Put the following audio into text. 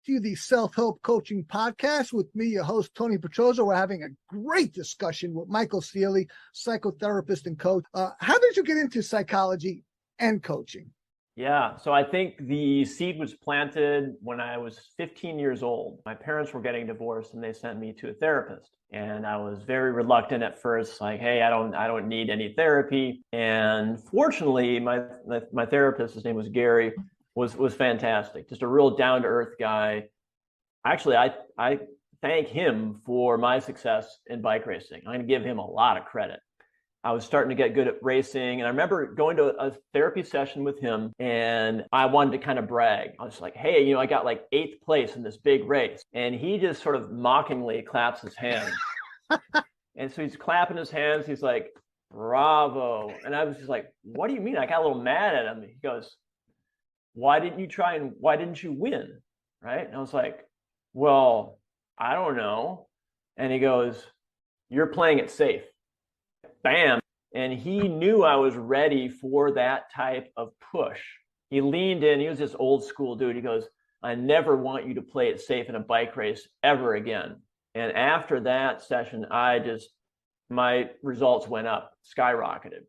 to you the Self-Help Coaching Podcast with me, your host, Tony Petroza. We're having a great discussion with Michael Ceely, psychotherapist and coach. How did you get into psychology and coaching? Yeah, so I think the seed was planted when I was 15 years old. My parents were getting divorced and they sent me to a therapist. And I was very reluctant at first, like, hey, I don't need any therapy. And fortunately, my therapist, his name was Gary, was fantastic. Just a real down-to-earth guy. Actually, I thank him for my success in bike racing. I'm going to give him a lot of credit. I was starting to get good at racing. And I remember going to a therapy session with him and I wanted to kind of brag. I was like, hey, I got like 8th place in this big race. And he just sort of mockingly claps his hands. And so he's clapping his hands. He's like, bravo. And I was just like, what do you mean? I got a little mad at him. He goes, why didn't you win? Right. And I was like, well, I don't know. And he goes, you're playing it safe. Bam. And he knew I was ready for that type of push. He leaned in. He was this old school dude. He goes, I never want you to play it safe in a bike race ever again. And after that session, my results went up, skyrocketed.